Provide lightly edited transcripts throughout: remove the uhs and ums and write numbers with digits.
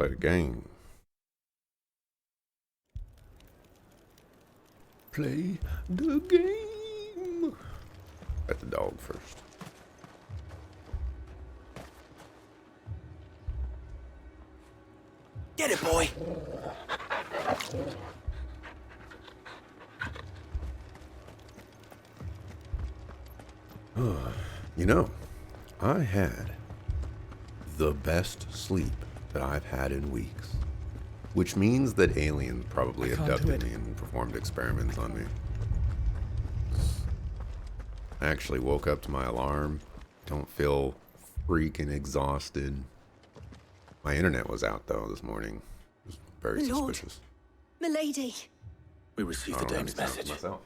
Play the game. Play the game. Pet the dog first. Get it, boy! You know, I had the best sleep that I've had in weeks. Which means that aliens probably abducted me and performed experiments on me. I actually woke up to my alarm. Don't feel freaking exhausted. My internet was out though this morning. It was very Lord. suspicious. Milady! We received the dame's message. Myself.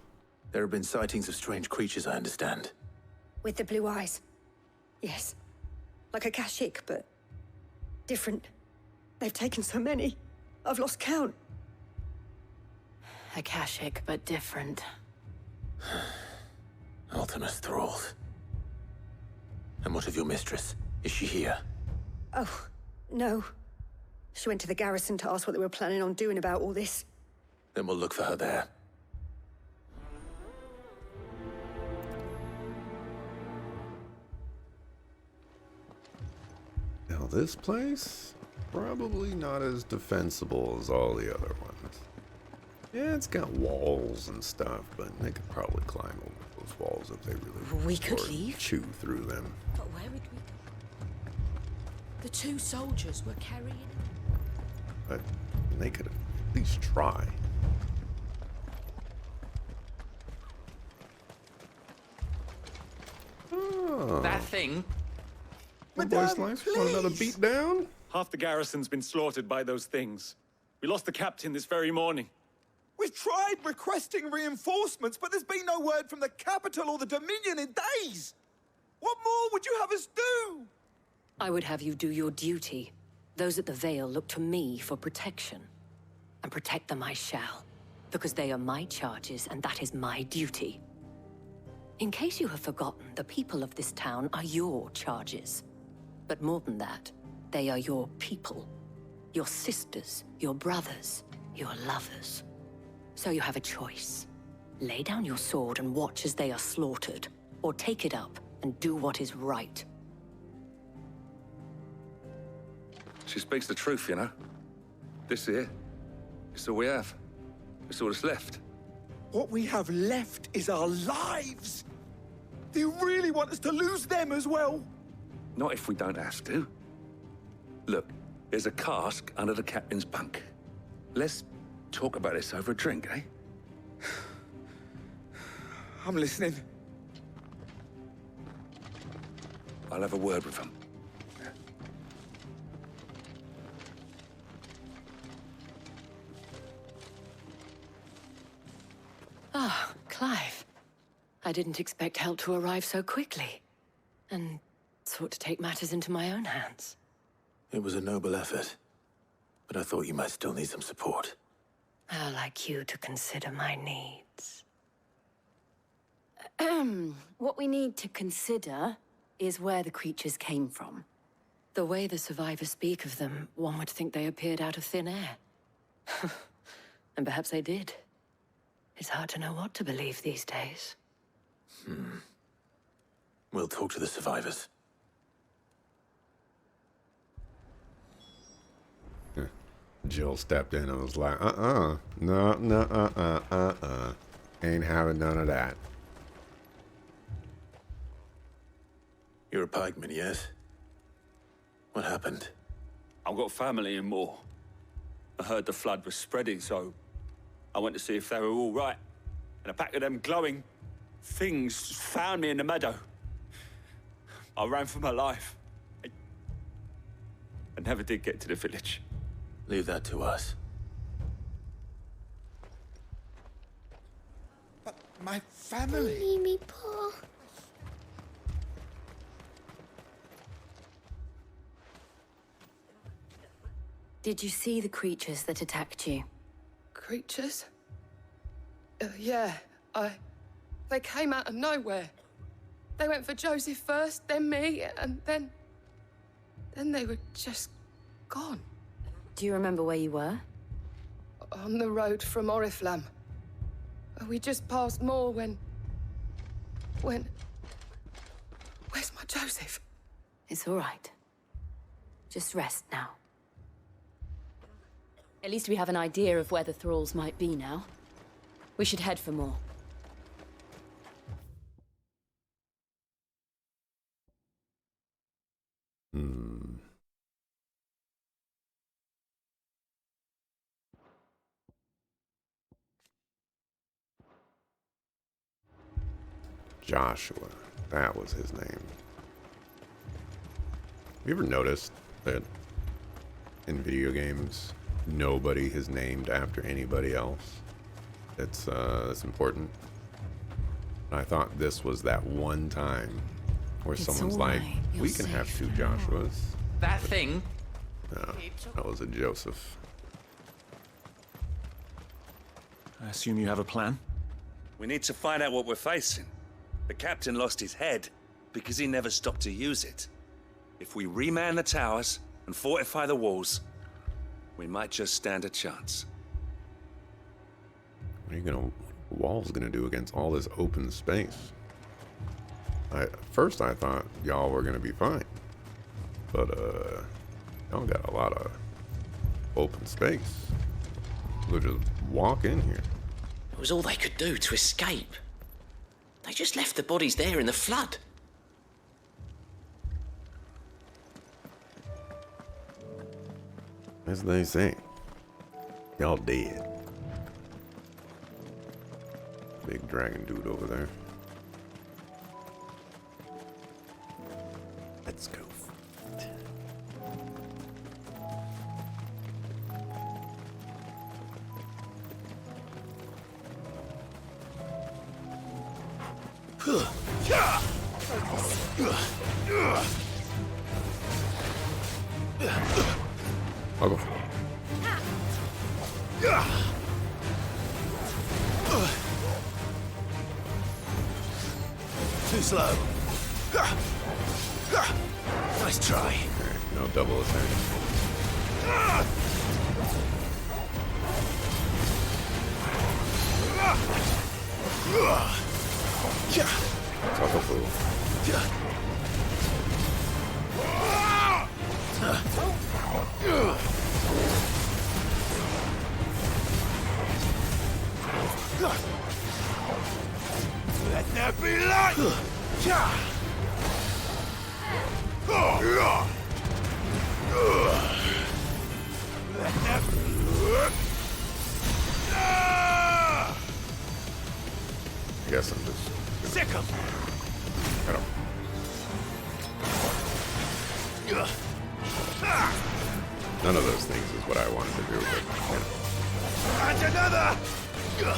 There have been sightings of strange creatures, I understand. With the blue eyes. Yes. Like a Kashyyyk, but different. They've taken so many. I've lost count. A Kashyyyk, but different. Ultimus thralls. And what of your mistress? Is she here? Oh, no. She went to the garrison to ask what they were planning on doing about all this. Then we'll look for her there. Now this place, probably not as defensible as all the other ones. Yeah, it's got walls and stuff, but they could probably climb over those walls if they really We could or leave? chew through them. But where would we go? The two soldiers were carrying... But they could at least try. Oh. That thing? My boy Slice, want another beat down? Half the garrison's been slaughtered by those things. We lost the captain this very morning. We've tried requesting reinforcements, but there's been no word from the capital or the Dominion in days. What more would you have us do? I would have you do your duty. Those at the Vale look to me for protection. And protect them I shall. Because they are my charges, and that is my duty. In case you have forgotten, the people of this town are your charges. But more than that, they are your people. Your sisters, your brothers, your lovers. So you have a choice. Lay down your sword and watch as they are slaughtered, or take it up and do what is right. She speaks the truth, you know. This here, it's all we have. It's all that's left. What we have left is our lives. Do you really want us to lose them as well? Not if we don't have to. Look, there's a cask under the captain's bunk. Let's talk about this over a drink, eh? I'm listening. I'll have a word with him. Ah, Clive. I didn't expect help to arrive so quickly. And sought to take matters into my own hands. It was a noble effort. But I thought you might still need some support. I'd like you to consider my needs. What we need to consider is where the creatures came from. The way the survivors speak of them, one would think they appeared out of thin air. And perhaps they did. It's hard to know what to believe these days. We'll talk to the survivors. Jill stepped in and was like, no, ain't having none of that. You're a pikeman, yes? What happened? I've got family in Moor. I heard the flood was spreading, so I went to see if they were all right. And a pack of them glowing things found me in the meadow. I ran for my life. I never did get to the village. Leave that to us. But my family. Leave me, Paul. Did you see the creatures that attacked you? Creatures? Yeah, they came out of nowhere. They went for Joseph first, then me, and then they were just gone. Do you remember where you were? On the road from Oriflamme. We just passed Moor when... Where's my Joseph? It's all right. Just rest now. At least we have an idea of where the thralls might be now. We should head for more. Joshua, that was his name. Have you ever noticed that in video games, nobody is named after anybody else? It's important. I thought this was that one time where someone's like, we can have two Joshuas. That thing? No, that was a Joseph. I assume you have a plan? We need to find out what we're facing. The captain lost his head because he never stopped to use it. If we reman the towers and fortify the walls, we might just stand a chance. What are the walls gonna do against all this open space? First I thought y'all were gonna be fine, but y'all got a lot of open space. We'll just walk in here. It was all they could do to escape. They just left the bodies there in the flood. As they say, y'all dead. Big dragon dude over there. Let's go. I'll go. Too slow. Nice try. Alright, no double attack. Talk a fool. Let there be light! I guess I'm just Sick 'em! kind of. None of those things is what I wanted to do, but And another! no.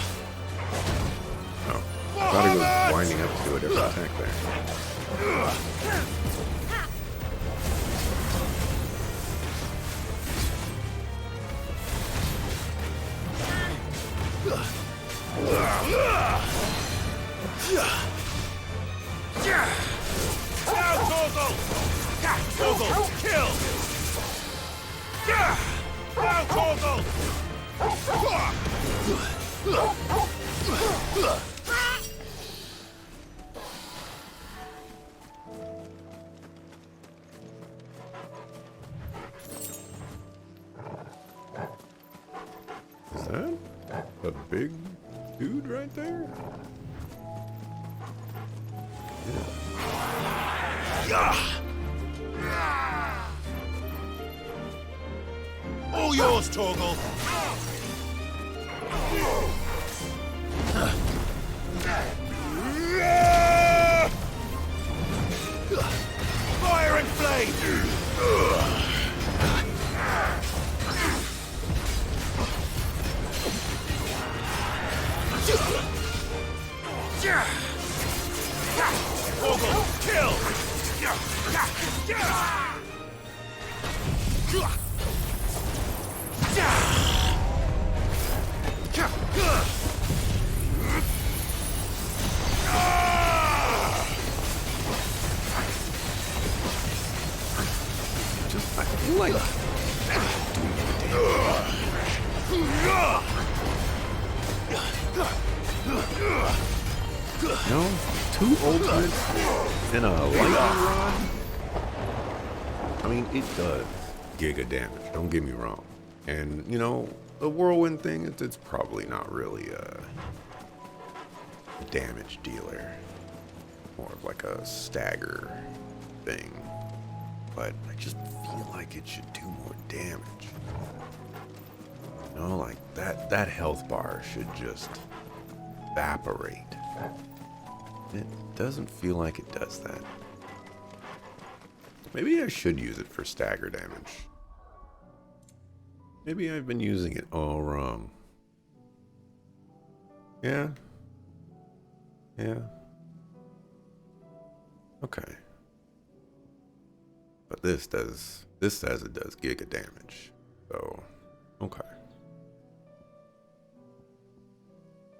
I thought he was winding up to a different attack there. Now, Torgal! Torgal, kill! Now, Torgal! Is that a big dude right there? All yours, Torgal! Fire and flame! Torgal, kill! Just, I feel like doing No, 2 ultimates and a lightning rod? I mean, it does giga damage, don't get me wrong. And, you know, the whirlwind thing, it's probably not really a damage dealer. More of like a stagger thing. But I just feel like it should do more damage. You know, like that health bar should just evaporate. It doesn't feel like it does that. Maybe I should use it for stagger damage. Maybe I've been using it all wrong. Yeah. Yeah. Okay. But this says it does giga damage. So, okay.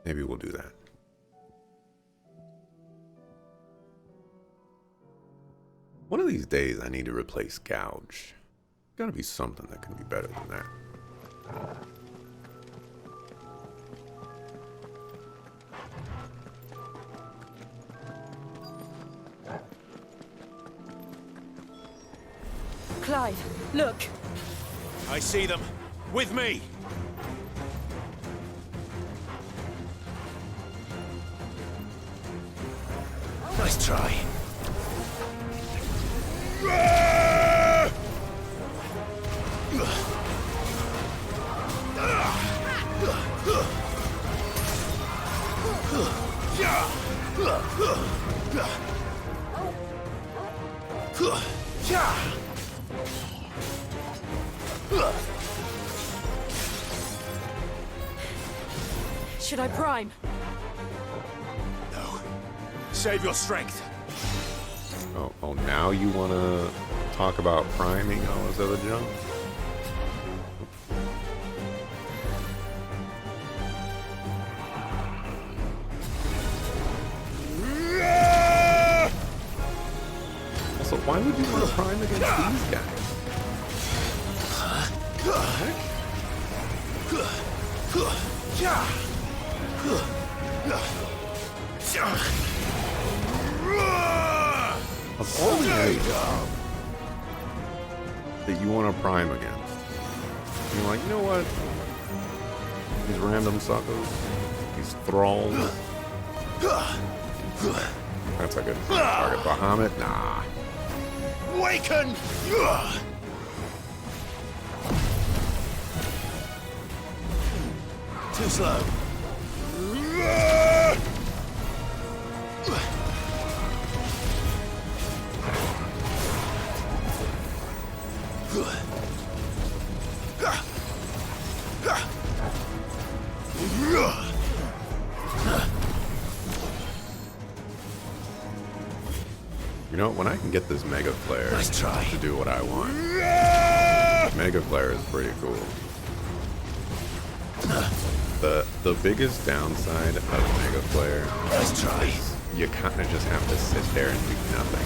Maybe we'll do that. One of these days I need to replace Gouge. Gotta be something that can be better than that. Clive, look. I see them. With me! Nice try. Should I prime? No. Save your strength. Oh, now you want to talk about priming all this other junk? Also, why would you want to prime against these guys? Of all the enemies that you want to prime against, you're like, you know what? These random suckers, these thralls. That's a good target. Bahamut? Nah. Waken! Too slow. You know, when I can get this Mega Flare Nice try. to do what I want, Mega Flare is pretty cool. The biggest downside of Mega Flare Nice try. is you kind of just have to sit there and do nothing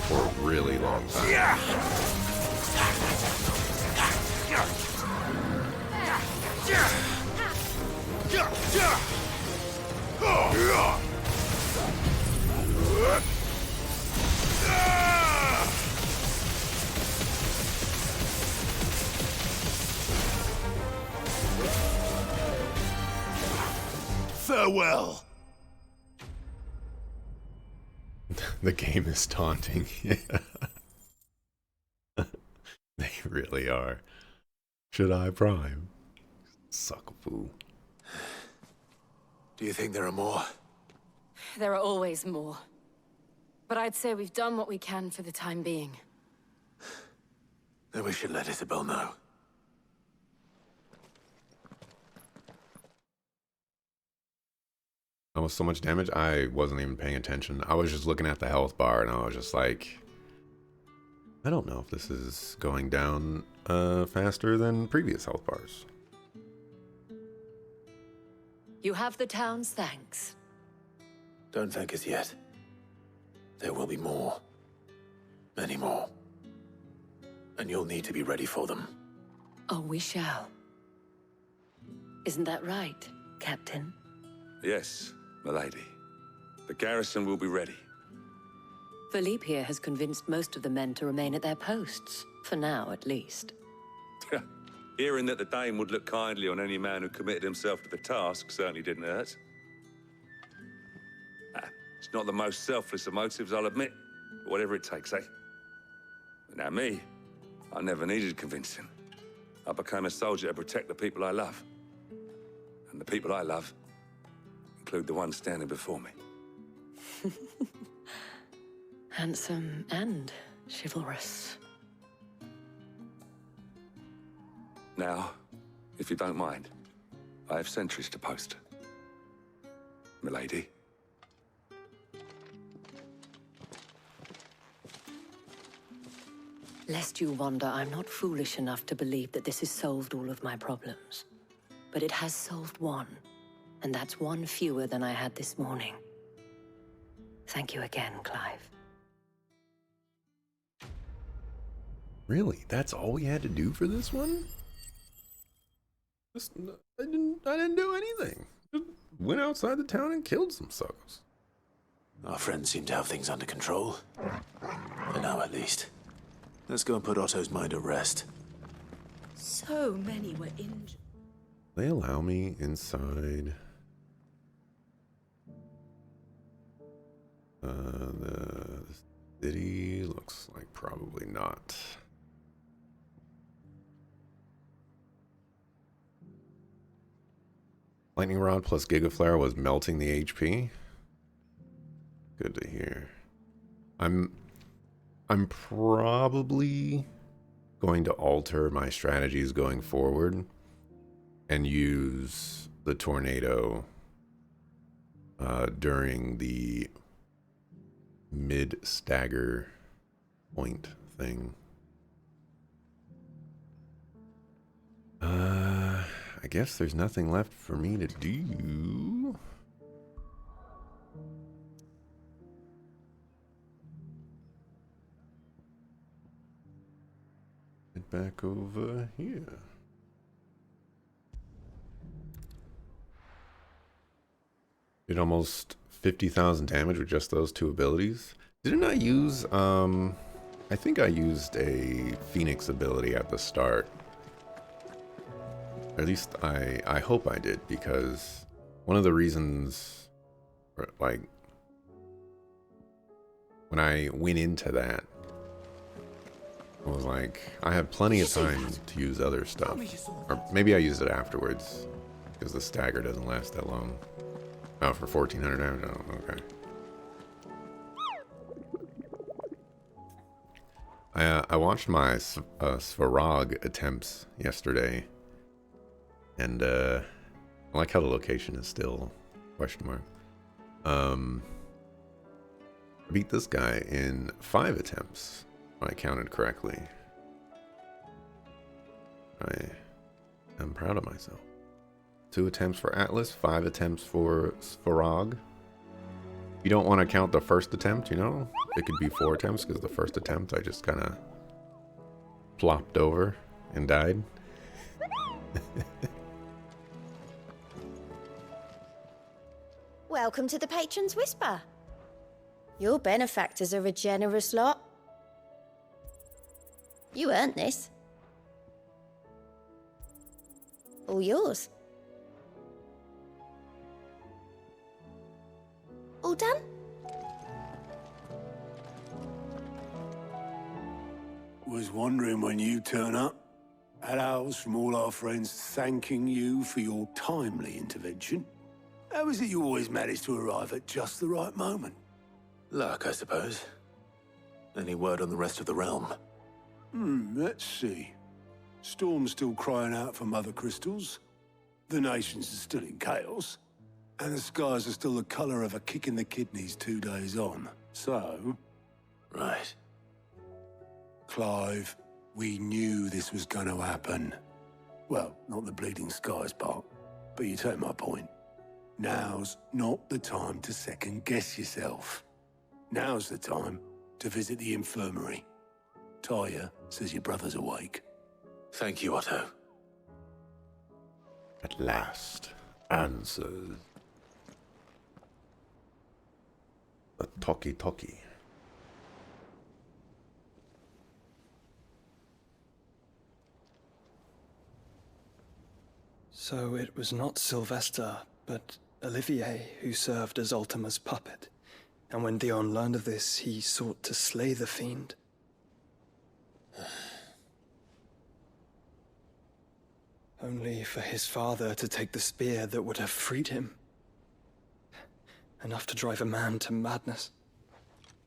for a really long time. Farewell. The game is taunting. They really are. Should I prime? Suck a fool. Do you think there are more? There are always more. But I'd say we've done what we can for the time being. Then we should let Isabel know. That was so much damage, I wasn't even paying attention. I was just looking at the health bar and I was just like, I don't know if this is going down faster than previous health bars. You have the town's thanks. Don't thank us yet. There will be more. Many more. And you'll need to be ready for them. Oh, we shall. Isn't that right, Captain? Yes, milady. The garrison will be ready. Philippe here has convinced most of the men to remain at their posts, for now at least. Hearing that the Dane would look kindly on any man who committed himself to the task certainly didn't hurt. It's not the most selfless of motives, I'll admit, but whatever it takes, eh? But now me, I never needed convincing. I became a soldier to protect the people I love. And the people I love include the ones standing before me. Handsome and chivalrous. Now, if you don't mind, I have sentries to post. Milady. Lest you wonder, I'm not foolish enough to believe that this has solved all of my problems. But it has solved one, and that's one fewer than I had this morning. Thank you again, Clive. Really? That's all we had to do for this one? I didn't do anything. Just went outside the town and killed some suckers. Our friends seem to have things under control. For now, at least. Let's go and put Otto's mind at rest. So many were injured. They allow me inside the city. Looks like probably not. Lightning Rod plus Giga Flare was melting the HP. Good to hear. I'm probably going to alter my strategies going forward and use the tornado during the mid-stagger point thing. I guess there's nothing left for me to do. Get back over here. Did almost 50,000 damage with just those two abilities. Didn't I use, I think I used a Phoenix ability at the start. At least I hope I did, because one of the reasons, like, when I went into that, I was like, I have plenty of time to use other stuff. Or maybe I used it afterwards, because the stagger doesn't last that long. Oh, for 1,400 damage? Oh, okay. I watched my Svarog attempts yesterday, and I like how the location is still question mark. I beat this guy in 5 attempts, if I counted correctly. I am proud of myself. 2 attempts for Atlas, 5 attempts for Svarog. You don't want to count the first attempt, you know? It could be 4 attempts, because the first attempt I just kind of plopped over and died. Welcome to the Patron's Whisper. Your benefactors are a generous lot. You earned this. All yours. All done? Was wondering when you turn up. Had owls from all our friends thanking you for your timely intervention. How is it you always manage to arrive at just the right moment? Luck, I suppose. Any word on the rest of the realm? Let's see. Storm's still crying out for Mother Crystals. The nations are still in chaos. And the skies are still the colour of a kick in the kidneys 2 days on. So... Right. Clive, we knew this was going to happen. Well, not the bleeding skies part, but you take my point. Now's not the time to second-guess yourself. Now's the time to visit the infirmary. Taya says your brother's awake. Thank you, Otto. At last, answers. A talkie-talkie. So it was not Sylvester, but Olivier who served as Ultima's puppet. And when Dion learned of this, he sought to slay the fiend. Only for his father to take the spear that would have freed him. Enough to drive a man to madness.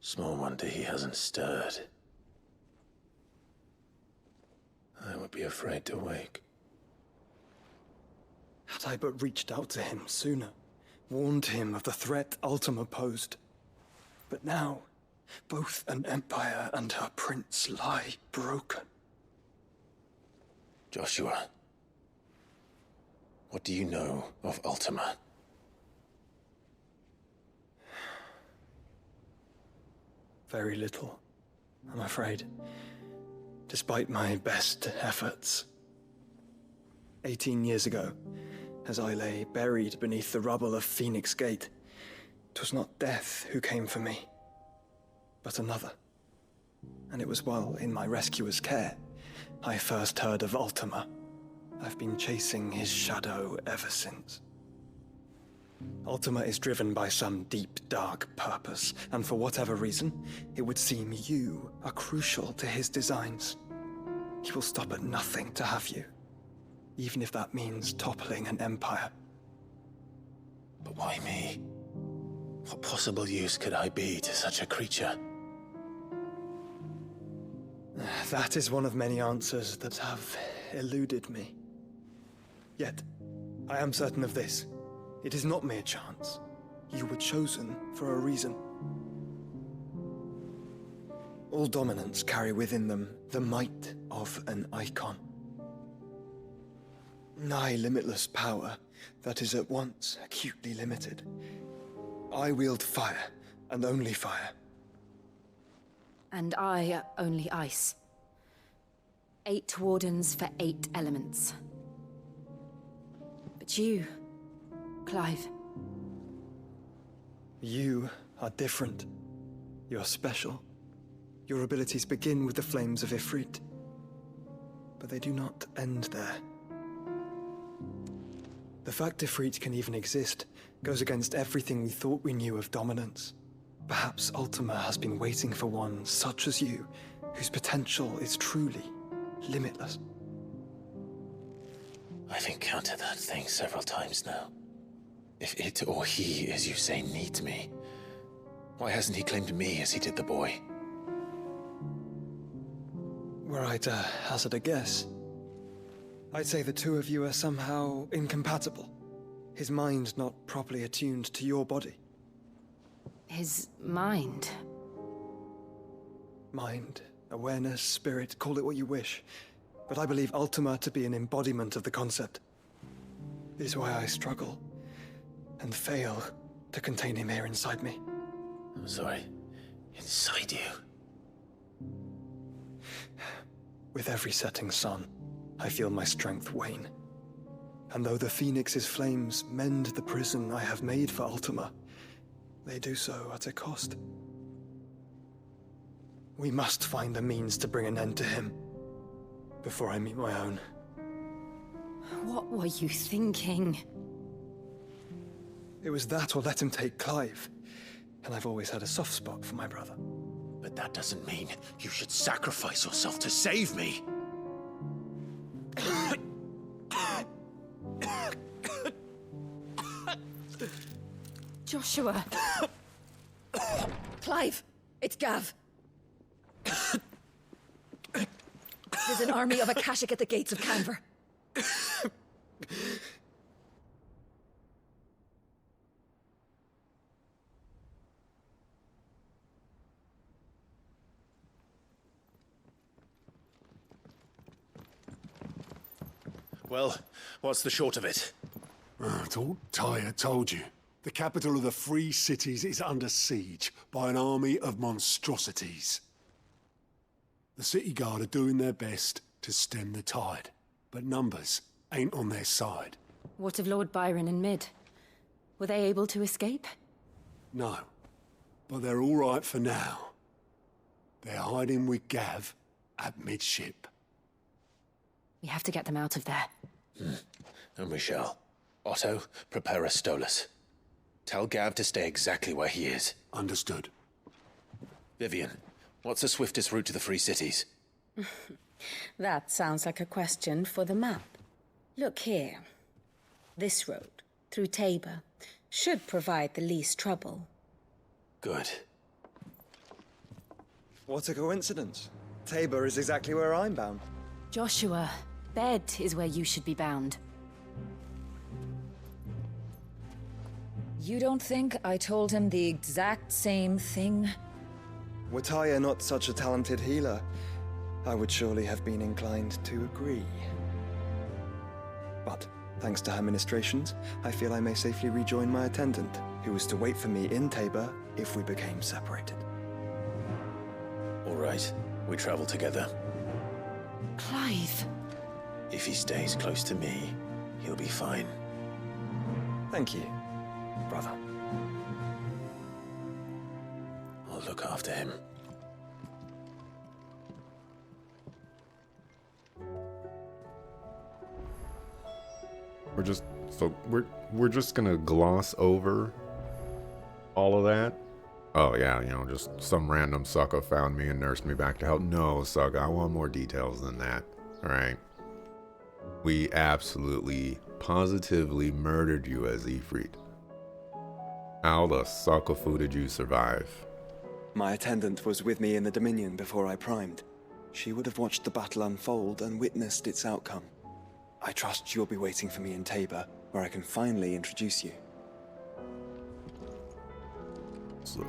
Small wonder he hasn't stirred. I would be afraid to wake. Had I but reached out to him sooner, warned him of the threat Ultima posed. But now, both an empire and her prince lie broken. Joshua, what do you know of Ultima? Very little, I'm afraid. Despite my best efforts. 18 years ago, as I lay buried beneath the rubble of Phoenix Gate, 'twas not death who came for me, but another. And it was while in my rescuer's care, I first heard of Ultima. I've been chasing his shadow ever since. Ultima is driven by some deep, dark purpose, and for whatever reason, it would seem you are crucial to his designs. He will stop at nothing to have you, even if that means toppling an empire. But why me? What possible use could I be to such a creature? That is one of many answers that have eluded me. Yet, I am certain of this. It is not mere chance. You were chosen for a reason. All dominants carry within them the might of an icon. Nigh limitless power that is at once acutely limited. I wield fire, and only fire. And I only ice. 8 wardens for 8 elements. But you, Clive. You are different. You're special. Your abilities begin with the flames of Ifrit. But they do not end there. The fact Ifrit can even exist goes against everything we thought we knew of dominance. Perhaps Ultima has been waiting for one such as you, whose potential is truly limitless. I've encountered that thing several times now. If it or he, as you say, needs me, why hasn't he claimed me as he did the boy? Were I to hazard a guess, I'd say the two of you are somehow incompatible. His mind not properly attuned to your body. His mind? Mind, awareness, spirit, call it what you wish. But I believe Ultima to be an embodiment of the concept. It is why I struggle and fail to contain him here inside me. I'm sorry. Inside you? With every setting sun, I feel my strength wane. And though the Phoenix's flames mend the prison I have made for Ultima, they do so at a cost. We must find a means to bring an end to him before I meet my own. What were you thinking? It was that or let him take Clive. And I've always had a soft spot for my brother. But that doesn't mean you should sacrifice yourself to save me. Joshua! Clive! It's Gav! There's an army of Akashic at the gates of Canver. Well, what's the short of it? I thought Tyre told you. The capital of the Free Cities is under siege by an army of monstrosities. The City Guard are doing their best to stem the tide, but numbers ain't on their side. What of Lord Byron and Mid? Were they able to escape? No, but they're all right for now. They're hiding with Gav at midship. We have to get them out of there. And we shall. Otto, prepare a Stolas. Tell Gav to stay exactly where he is. Understood. Vivian, what's the swiftest route to the Free Cities? That sounds like a question for the map. Look here. This road, through Tabor, should provide the least trouble. Good. What a coincidence. Tabor is exactly where I'm bound. Joshua, Bed is where you should be bound. You don't think I told him the exact same thing? Were Tyr not such a talented healer, I would surely have been inclined to agree. But, thanks to her ministrations, I feel I may safely rejoin my attendant, who was to wait for me in Tabor if we became separated. All right, we travel together. Clive. If he stays close to me, he'll be fine. Thank you, brother. I'll look after him. We're just gonna gloss over all of that. Oh yeah, you know, just some random sucker found me and nursed me back to health. No, sucker, I want more details than that. All right. We absolutely, positively murdered you as Ifrit. How the sucker foo did you survive? My attendant was with me in the Dominion before I primed. She would have watched the battle unfold and witnessed its outcome. I trust you'll be waiting for me in Tabor, where I can finally introduce you. Sucker.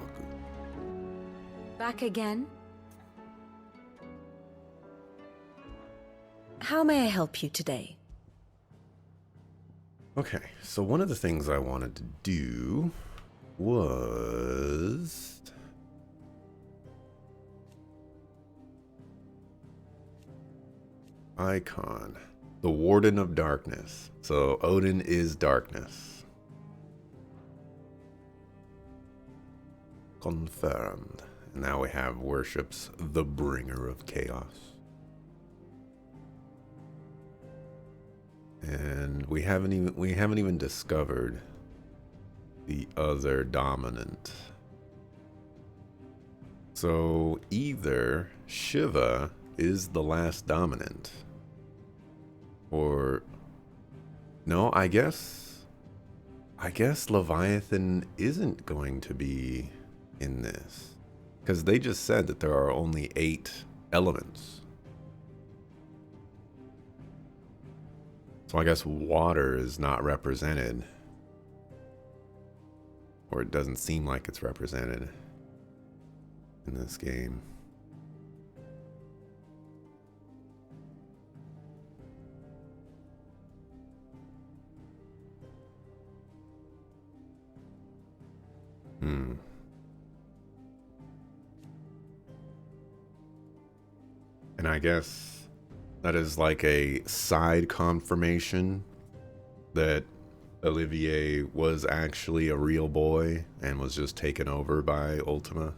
Back again? How may I help you today? Okay, so one of the things I wanted to do was icon, the Warden of Darkness. So Odin is darkness. Confirmed. And now we have worships the Bringer of Chaos. And we haven't even discovered the other dominant. So either Shiva is the last dominant, or no, I guess Leviathan isn't going to be in this, because they just said that there are only 8 elements. So I guess water is not represented, or it doesn't seem like it's represented in this game. And I guess that is like a side confirmation that Olivier was actually a real boy and was just taken over by Ultima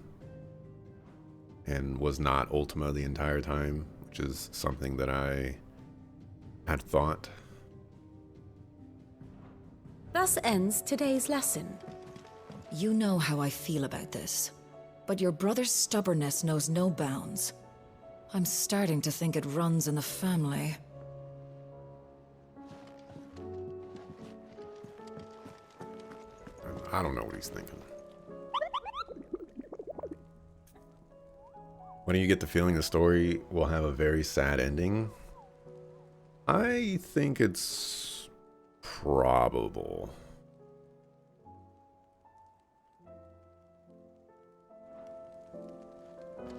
and was not Ultima the entire time, which is something that I had thought. Thus ends today's lesson. You know how I feel about this, but your brother's stubbornness knows no bounds. I'm starting to think it runs in the family. I don't know what he's thinking. When you get the feeling the story will have a very sad ending, I think it's probable.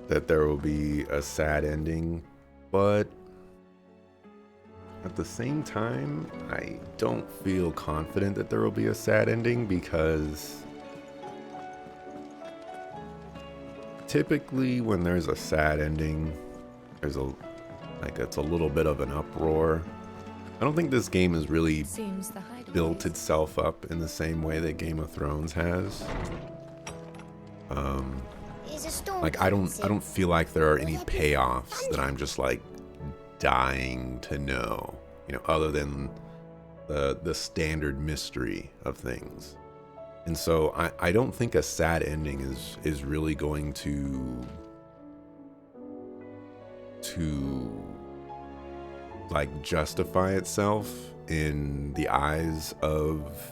That there will be a sad ending, but at the same time, I don't feel confident that there will be a sad ending, because typically when there's a sad ending, there's it's a little bit of an uproar. I don't think this game has really built itself up in the same way that Game of Thrones has. Like I don't feel like there are any payoffs that I'm just like dying to know, you know, other than the standard mystery of things. And so I don't think a sad ending is really going to like justify itself in the eyes of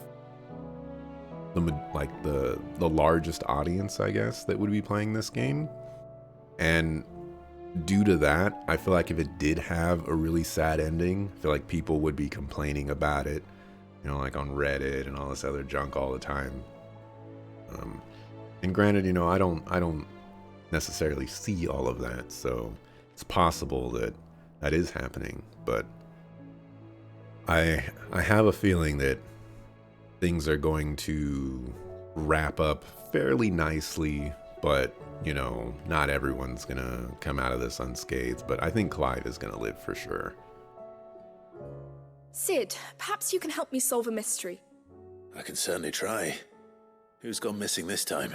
the largest audience, I guess, that would be playing this game. And due to that, I feel like if it did have a really sad ending, I feel like people would be complaining about it, you know, like on Reddit and all this other junk all the time. And granted, you know, I don't necessarily see all of that, so it's possible that is happening, but I have a feeling that things are going to wrap up fairly nicely, but, you know, not everyone's gonna come out of this unscathed, but I think Clive is gonna live for sure. Cid, perhaps you can help me solve a mystery. I can certainly try. Who's gone missing this time?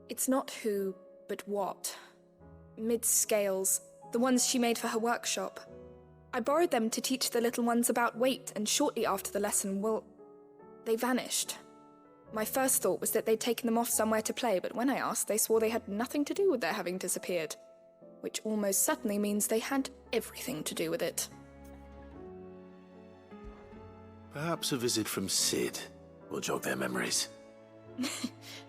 It's not who, but what. Mid's scales, the ones she made for her workshop. I borrowed them to teach the little ones about weight, and shortly after the lesson, well, they vanished. My first thought was that they'd taken them off somewhere to play, but when I asked, they swore they had nothing to do with their having disappeared. Which almost certainly means they had everything to do with it. Perhaps a visit from Cid will jog their memories.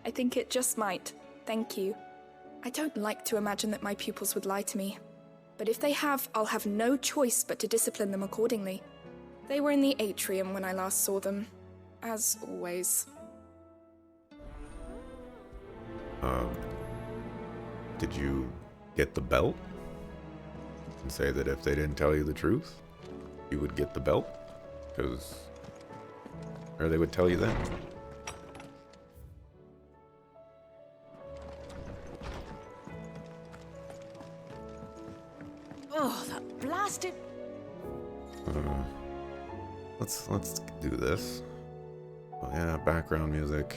I think it just might. Thank you. I don't like to imagine that my pupils would lie to me. But if they have, I'll have no choice but to discipline them accordingly. They were in the atrium when I last saw them. As always. Did you get the belt? And say that if they didn't tell you the truth, you would get the belt? Or they would tell you that? Oh, that blasted... Let's do this. Oh yeah, background music.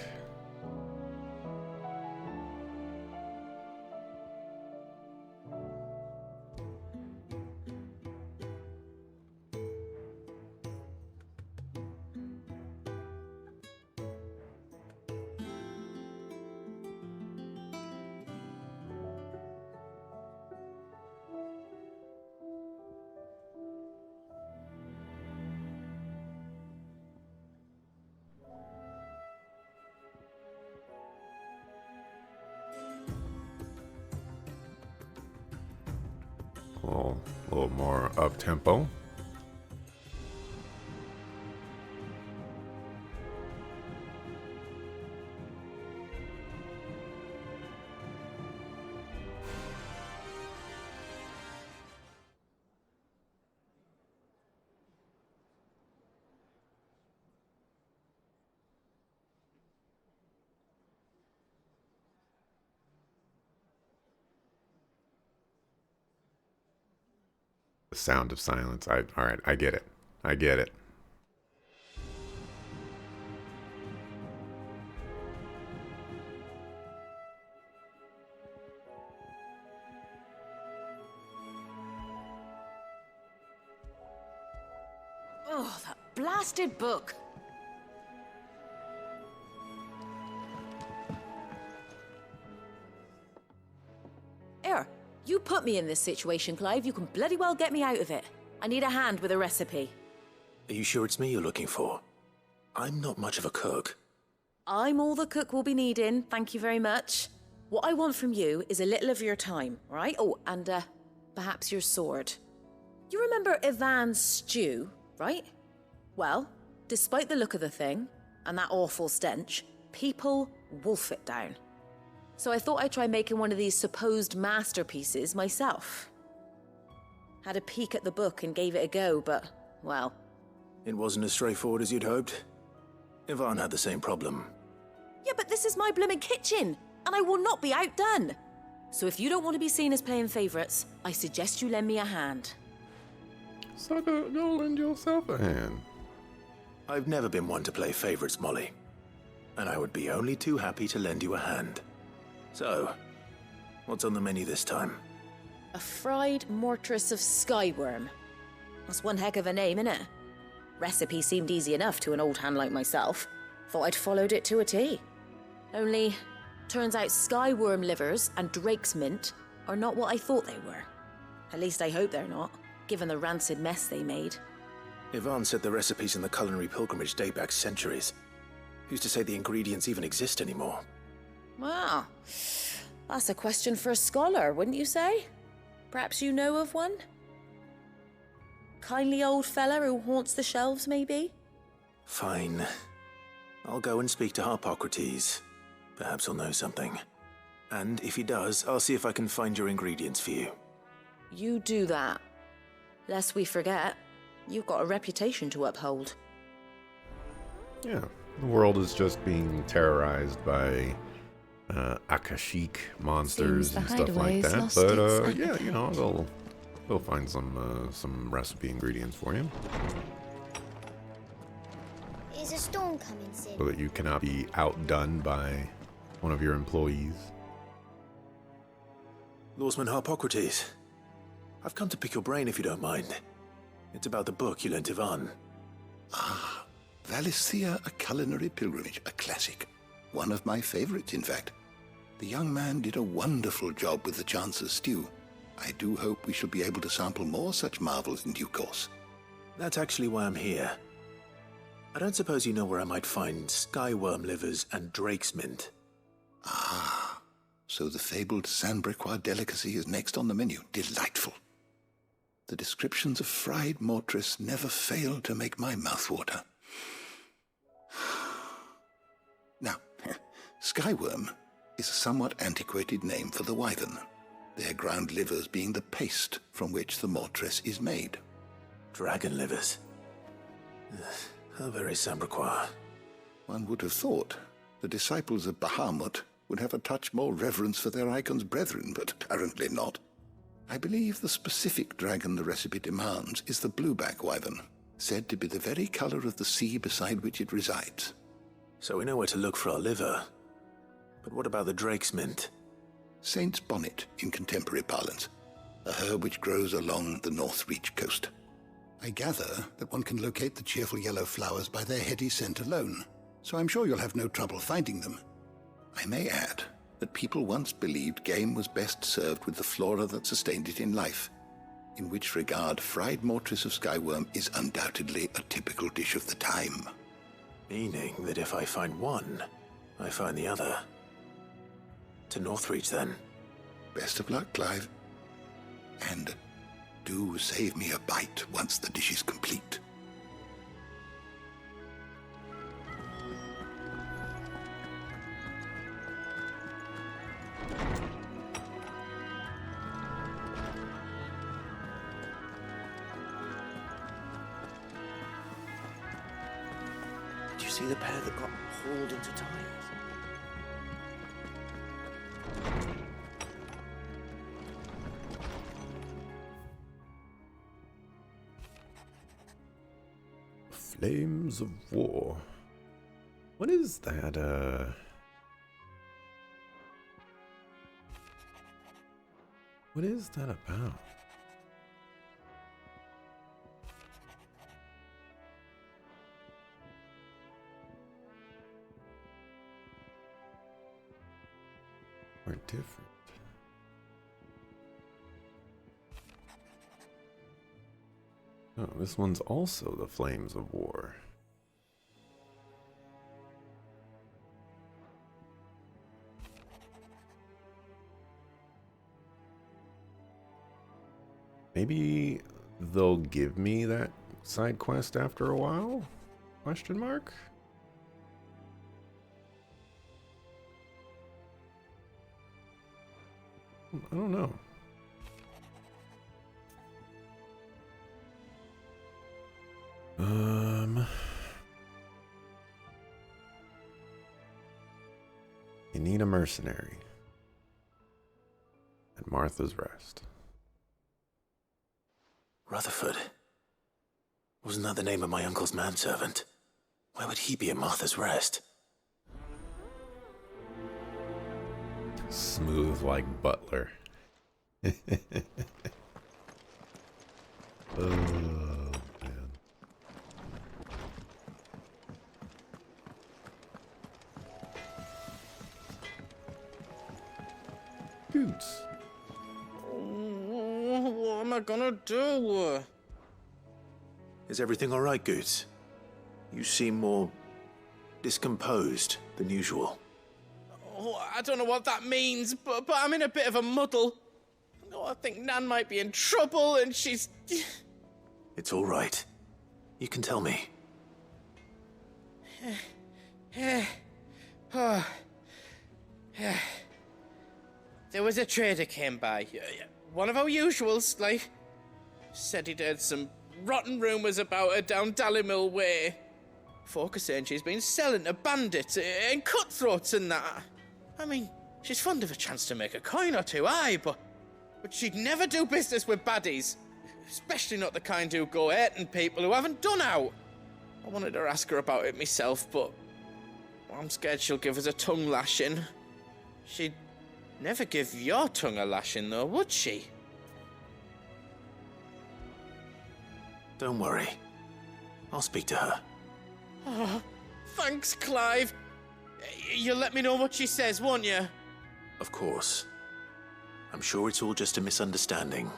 A little more up-tempo. The sound of silence. All right, I get it. I get it. Oh, that blasted book. Here, you put me in this situation, Clive. You can bloody well get me out of it. I need a hand with a recipe. Are you sure it's me you're looking for? I'm not much of a cook. I'm all the cook will be needing, thank you very much. What I want from you is a little of your time, all right? Oh, and perhaps your sword. You remember Ivan's stew, right? Well, despite the look of the thing, and that awful stench, people wolf it down. So I thought I'd try making one of these supposed masterpieces myself. Had a peek at the book and gave it a go, but, well... It wasn't as straightforward as you'd hoped. Ivan had the same problem. Yeah, but this is my blooming kitchen, and I will not be outdone. So if you don't want to be seen as playing favorites, I suggest you lend me a hand. Sucker, go lend yourself a hand. I've never been one to play favorites, Molly. And I would be only too happy to lend you a hand. So, what's on the menu this time? A fried mortress of skyworm. That's one heck of a name, innit? Recipe seemed easy enough to an old hand like myself. Thought I'd followed it to a T. Only, turns out skyworm livers and drake's mint are not what I thought they were. At least I hope they're not, given the rancid mess they made. Yvonne said the recipes in the culinary pilgrimage date back centuries. Who's to say the ingredients even exist anymore? Well, that's a question for a scholar, wouldn't you say? Perhaps you know of one? Kindly old fella who haunts the shelves, maybe? Fine. I'll go and speak to Harpocrates. Perhaps he'll know something. And if he does, I'll see if I can find your ingredients for you. You do that. Lest we forget, you've got a reputation to uphold. Yeah, the world is just being terrorized by Akashic monsters and stuff like that. But yeah, you know, they'll find some recipe ingredients for you. Is a storm coming soon? So that you cannot be outdone by one of your employees. Lawsman Harpocrates, I've come to pick your brain if you don't mind. It's about the book you lent Yvonne. Ah, Valisthea, A Culinary Pilgrimage, a classic. One of my favorites, in fact. The young man did a wonderful job with the Chance's stew. I do hope we shall be able to sample more such marvels in due course. That's actually why I'm here. I don't suppose you know where I might find skyworm livers and drake's mint. Ah, so the fabled Sanbrequois delicacy is next on the menu. Delightful. The descriptions of fried mortress never fail to make my mouth water. Now, skyworm is a somewhat antiquated name for the wyvern, their ground livers being the paste from which the mortress is made. Dragon livers. How very Sanbrequois. One would have thought the disciples of Bahamut would have a touch more reverence for their icon's brethren, but apparently not. I believe the specific dragon the recipe demands is the blueback wyvern, said to be the very color of the sea beside which it resides. So we know where to look for our liver. But what about the drake's mint? Saint's bonnet in contemporary parlance, a herb which grows along the North Reach coast. I gather that one can locate the cheerful yellow flowers by their heady scent alone, so I'm sure you'll have no trouble finding them. I may add that people once believed game was best served with the flora that sustained it in life, in which regard fried mortress of skyworm is undoubtedly a typical dish of the time. Meaning that if I find one, I find the other. To Northreach, then. Best of luck, Clive. And do save me a bite once the dish is complete. Did you see the pair that got hauled into tires? Flames of War. What is that, What is that about? We're different. Oh, this one's also the Flames of War. Maybe they'll give me that side quest after a while? Question mark? I don't know. You need a mercenary. Martha's Rest. Rutherford. Wasn't that the name of my uncle's manservant? Why would he be at Martha's Rest? Smooth like Butler. Oh, man. Boots. What am I gonna do? Is everything all right, Goots? You seem more discomposed than usual. Oh, I don't know what that means, but I'm in a bit of a muddle. Oh, I think Nan might be in trouble, and she's... It's all right. You can tell me. There was a trader came by. One of our usuals, like. Said he'd heard some rotten rumours about her down Dallimil Way. Folk are saying she's been selling to bandits and cutthroats and that. I mean, she's fond of a chance to make a coin or two, aye, but she'd never do business with baddies. Especially not the kind who go hurting people who haven't done out. I wanted to ask her about it myself, but I'm scared she'll give us a tongue lashing. She'd never give your tongue a lashing, though, would she? Don't worry. I'll speak to her. Oh, thanks, Clive. You'll let me know what she says, won't you? Of course. I'm sure it's all just a misunderstanding.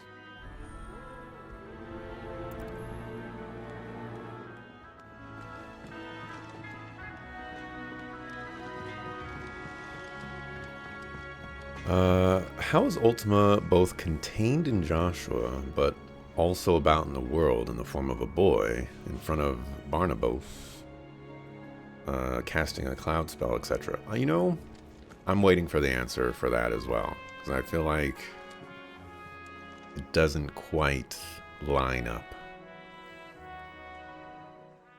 How is Ultima both contained in Joshua, but also about in the world in the form of a boy in front of Barnabas, casting a cloud spell, etc.? You know, I'm waiting for the answer for that as well, because I feel like it doesn't quite line up.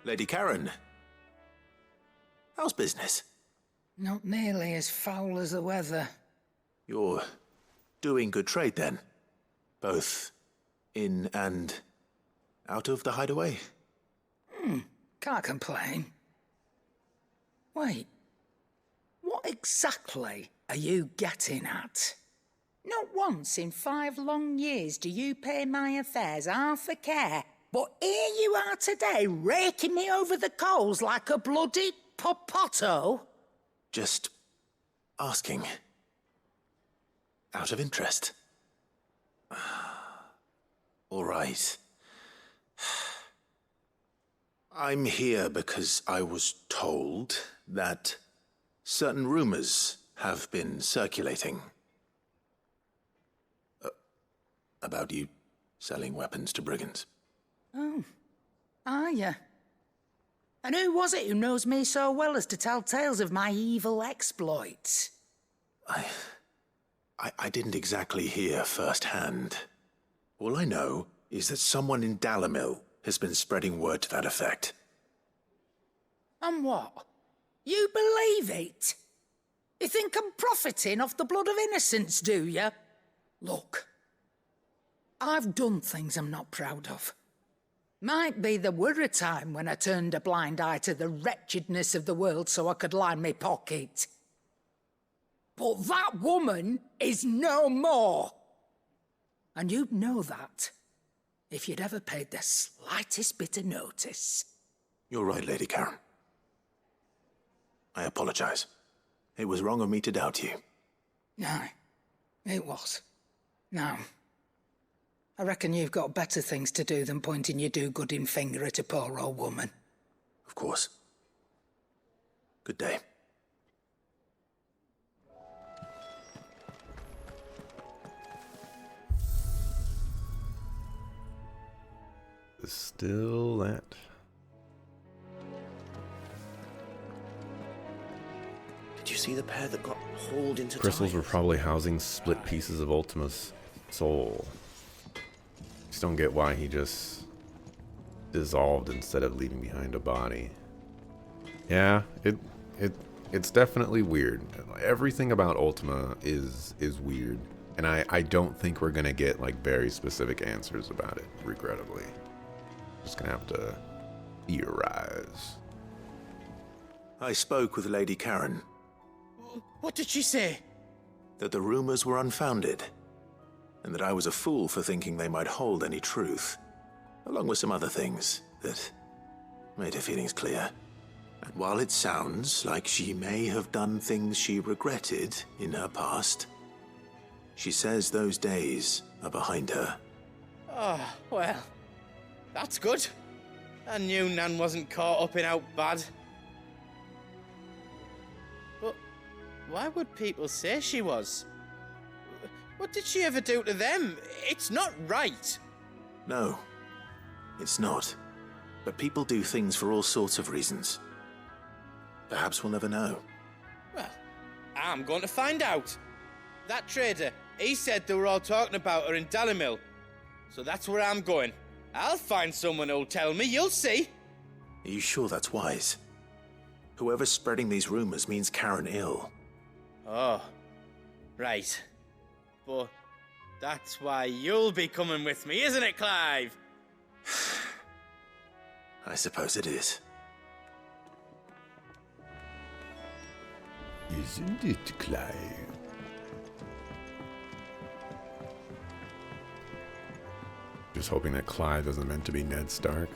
Lady Karen, how's business? Not nearly as foul as the weather. You're doing good trade then? Both in and out of the hideaway? Can't complain. Wait, what exactly are you getting at? Not once in 5 long years do you pay my affairs half a care, but here you are today raking me over the coals like a bloody popoto? Just asking. Out of interest. All right. I'm here because I was told that certain rumors have been circulating about you selling weapons to brigands. Oh, are you? And who was it who knows me so well as to tell tales of my evil exploits? I didn't exactly hear firsthand. All I know is that someone in Dallimil has been spreading word to that effect. And what? You believe it? You think I'm profiting off the blood of innocents, do you? Look, I've done things I'm not proud of. Might be there were a time when I turned a blind eye to the wretchedness of the world so I could line my pocket. But that woman is no more. And you'd know that if you'd ever paid the slightest bit of notice. You're right, Lady Karen. I apologize. It was wrong of me to doubt you. No, it was. Now, I reckon you've got better things to do than pointing your do-gooding finger at a poor old woman. Of course. Good day. Still that. Did you see the pair that got hauled into Crystals time? were probably housing split pieces of Ultima's soul. Just don't get why he just dissolved instead of leaving behind a body. Yeah, it's definitely weird. Everything about Ultima is weird. And I don't think we're gonna get like very specific answers about it, regrettably. Just gonna have to theorize. I spoke with Lady Karen. What did she say? That the rumors were unfounded, and that I was a fool for thinking they might hold any truth, along with some other things that made her feelings clear. And while it sounds like she may have done things she regretted in her past, she says those days are behind her. Oh, well, that's good. I knew Nan wasn't caught up in out bad. But why would people say she was? What did she ever do to them? It's not right. No, it's not. But people do things for all sorts of reasons. Perhaps we'll never know. Well, I'm going to find out. That trader, he said they were all talking about her in Dalimil. So that's where I'm going. I'll find someone who'll tell me, you'll see. Are you sure that's wise? Whoever's spreading these rumors means Karen ill. Oh, right. But that's why you'll be coming with me, isn't it, Clive? I suppose it is. Isn't it, Clive? Just hoping that Clive isn't meant to be Ned Stark.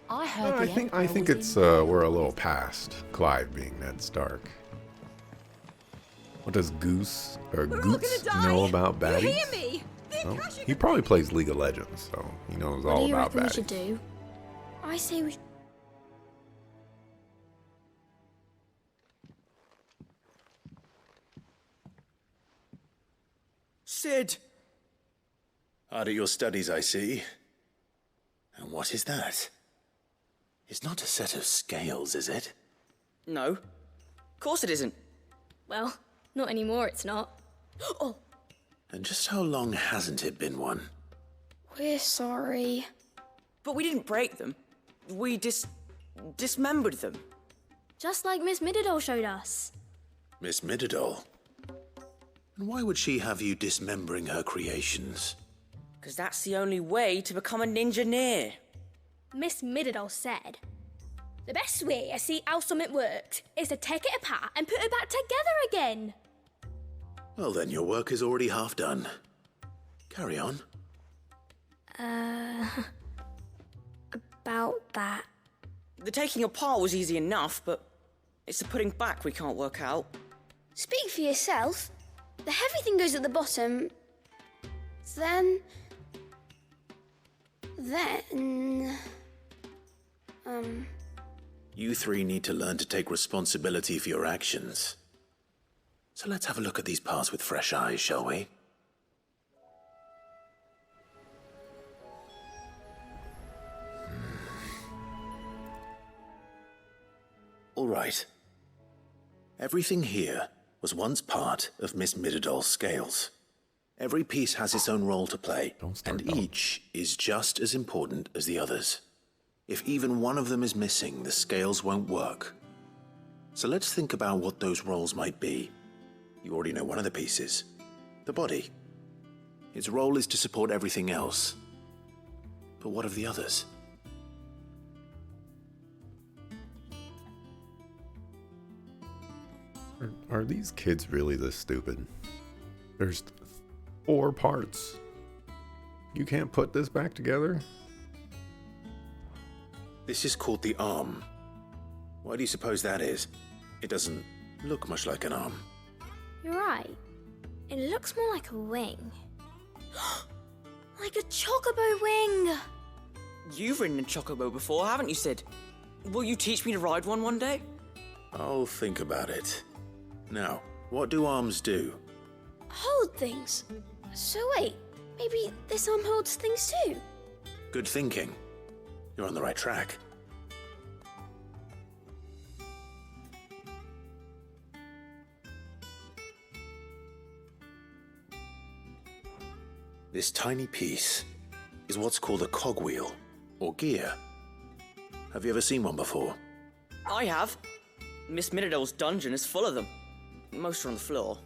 I heard I think it's we're a little past Clive being Ned Stark. What does Goose or Goots know about baddies? You hear me? Well, he probably plays League of Legends, so he knows What all do you about reckon we baddies. should do? I say we. Sid! Hard at your studies, I see. And what is that? It's not a set of scales, is it? No. Of course it isn't. Well, not anymore, it's not. Oh, And just how long hasn't it been one? we're sorry. But we didn't break them. We dismembered them. Just like Miss Mididol showed us. Miss Mididol? And why would she have you dismembering her creations? Because that's the only way to become a ninja-neer. Miss Mididol said, the best way to see how something works is to take it apart and put it back together again. Well then, your work is already half done. Carry on. About that. The taking apart was easy enough, but it's the putting back we can't work out. Speak for yourself. The heavy thing goes at the bottom. Then... You three need to learn to take responsibility for your actions. So let's have a look at these parts with fresh eyes, shall we? All right. Everything here was once part of Miss Mididol's scales. Every piece has its own role to play, and each is just as important as the others. If even one of them is missing, the scales won't work. So let's think about what those roles might be. You already know one of the pieces, the body. Its role is to support everything else. But what of the others? Are these kids really this stupid? There's 4 parts. You can't put this back together? This is called the arm. Why do you suppose that is? It doesn't look much like an arm. You're right. It looks more like a wing. Like a chocobo wing! You've ridden a chocobo before, haven't you, Sid? Will you teach me to ride one day? I'll think about it. Now, what do arms do? Hold things. So wait, maybe this arm holds things too? Good thinking. You're on the right track. This tiny piece is what's called a cogwheel, or gear. Have you ever seen one before? I have. Miss Mididol's dungeon is full of them. Most are on the floor.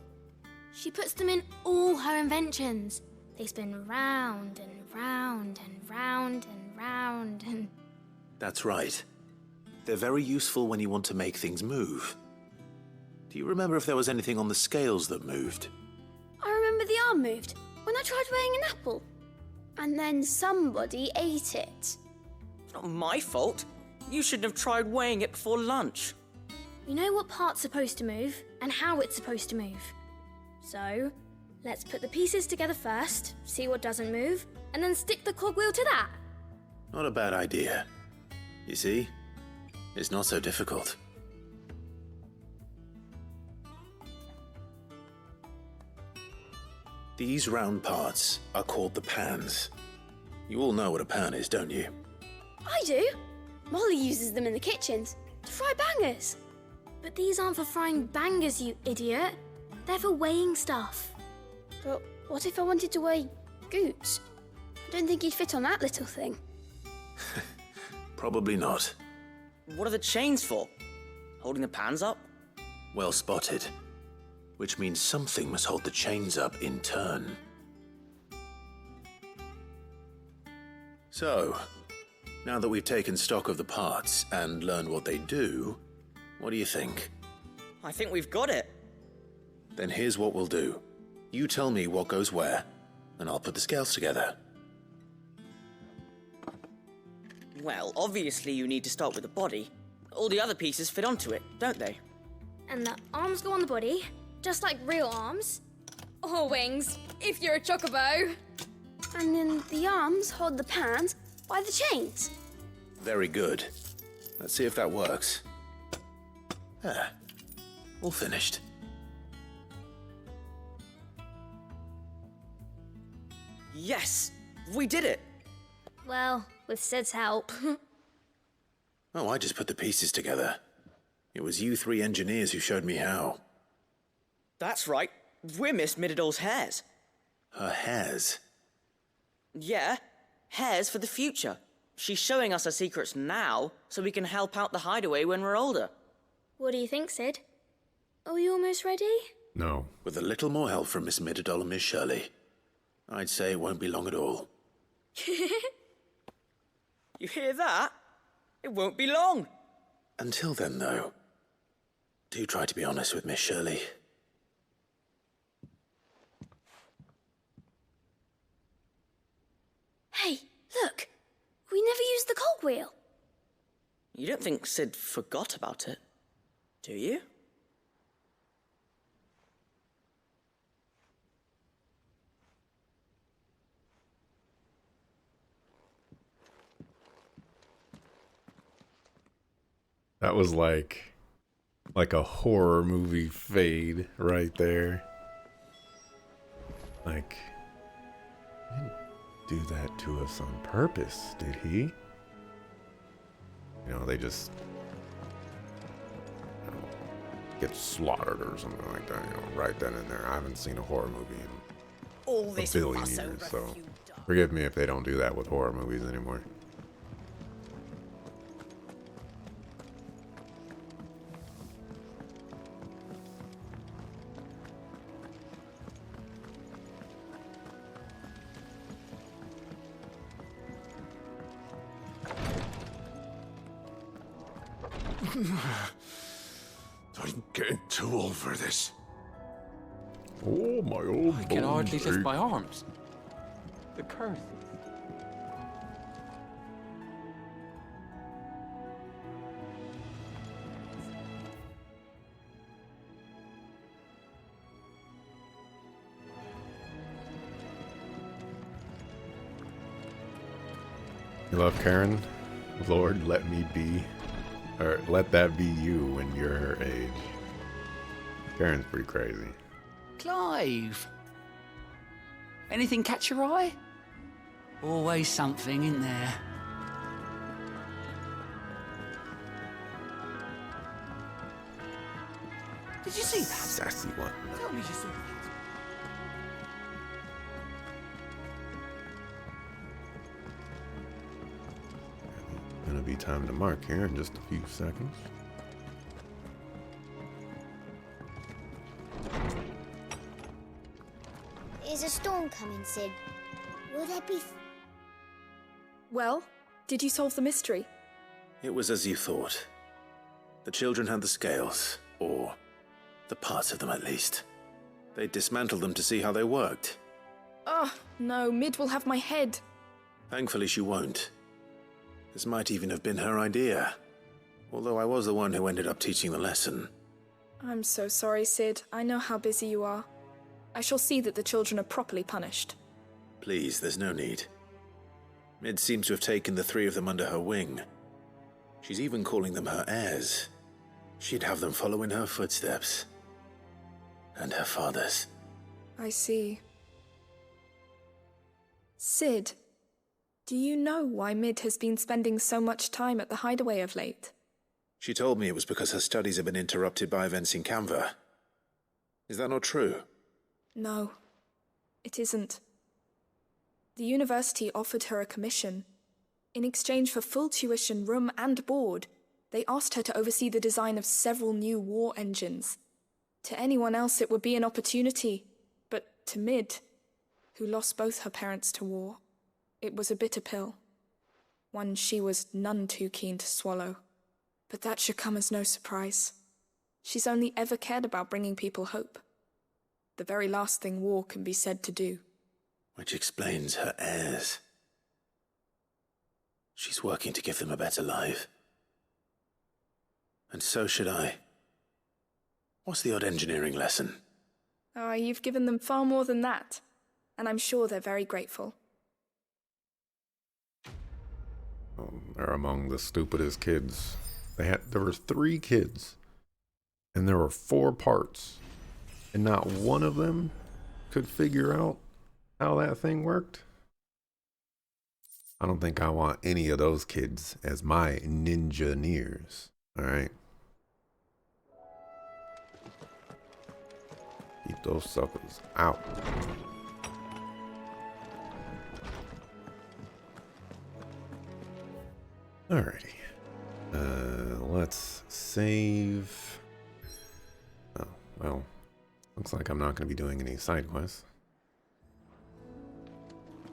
She puts them in all her inventions. They spin round and round and round and round and... That's right. They're very useful when you want to make things move. Do you remember if there was anything on the scales that moved? I remember the arm moved when I tried weighing an apple. And then somebody ate it. It's not my fault. You shouldn't have tried weighing it before lunch. We know what part's supposed to move and how it's supposed to move. So, let's put the pieces together first, see what doesn't move, and then stick the cogwheel to that. Not a bad idea. You see? It's not so difficult. These round parts are called the pans. You all know what a pan is, don't you? I do. Molly uses them in the kitchens to fry bangers. But these aren't for frying bangers, you idiot. They're for weighing stuff. But what if I wanted to weigh Goots? I don't think he'd fit on that little thing. Probably not. What are the chains for? Holding the pans up? Well spotted. Which means something must hold the chains up in turn. So, now that we've taken stock of the parts and learned what they do, what do you think? I think we've got it. Then here's what we'll do. You tell me what goes where, and I'll put the scales together. Well, obviously you need to start with the body. All the other pieces fit onto it, don't they? And the arms go on the body, just like real arms. Or wings, if you're a chocobo. And then the arms hold the pans by the chains. Very good. Let's see if that works. Ah, all finished. Yes! We did it! Well, with Sid's help. Oh, I just put the pieces together. It was you three engineers who showed me how. That's right. We're Miss Mididol's hairs. Her hairs? Yeah, hairs for the future. She's showing us her secrets now, so we can help out the hideaway when we're older. What do you think, Sid? Are we almost ready? No. With a little more help from Miss Mididol and Miss Shirley, I'd say it won't be long at all. You hear that? It won't be long. Until then, though, do try to be honest with Miss Shirley. Hey, look! We never used the cogwheel. You don't think Sid forgot about it, do you? That was like a horror movie fade right there. Like, he didn't do that to us on purpose, did he? You know, they just get slaughtered or something like that, you know, right then and there. I haven't seen a horror movie in All a this billion fuss years, over so few forgive me if they don't do that with horror movies anymore. I'm getting too old for this. Oh, my old I can hardly bones lift ache. my arms. The curse. You love Karen? Lord, let me be. Or let that be you when you're her age. Karen's pretty crazy. Clive! Anything catch your eye? Always something, in there? Did you see that? Sassy one. Tell me you saw that. Gonna be time to mark here in just a few seconds. There's a storm coming, Sid. Will there be... Well, did you solve the mystery? It was as you thought. The children had the scales, or the parts of them at least. They dismantled them to see how they worked. Oh, no, Mid will have my head. Thankfully she won't. This might even have been her idea. Although I was the one who ended up teaching the lesson. I'm so sorry, Sid. I know how busy you are. I shall see that the children are properly punished. Please, there's no need. Mid seems to have taken the three of them under her wing. She's even calling them her heirs. She'd have them follow in her footsteps. And her father's. I see. Sid, do you know why Mid has been spending so much time at the hideaway of late? She told me it was because her studies have been interrupted by events in Canva. Is that not true? No, it isn't. The university offered her a commission. In exchange for full tuition, room and board, they asked her to oversee the design of several new war engines. To anyone else it would be an opportunity, but to Mid, who lost both her parents to war, it was a bitter pill. One she was none too keen to swallow. But that should come as no surprise. She's only ever cared about bringing people hope. The very last thing war can be said to do. Which explains her heirs. She's working to give them a better life. And so should I. What's the odd engineering lesson? Oh, you've given them far more than that. And I'm sure they're very grateful. They're among the stupidest kids. There were 3 kids, and there were 4 parts, and not one of them could figure out how that thing worked. I don't think I want any of those kids as my ninja-neers. All right. Keep those suckers out. Alrighty. Let's save. Oh, well. Looks like I'm not going to be doing any side quests.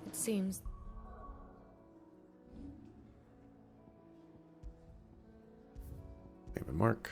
It seems. David Mark.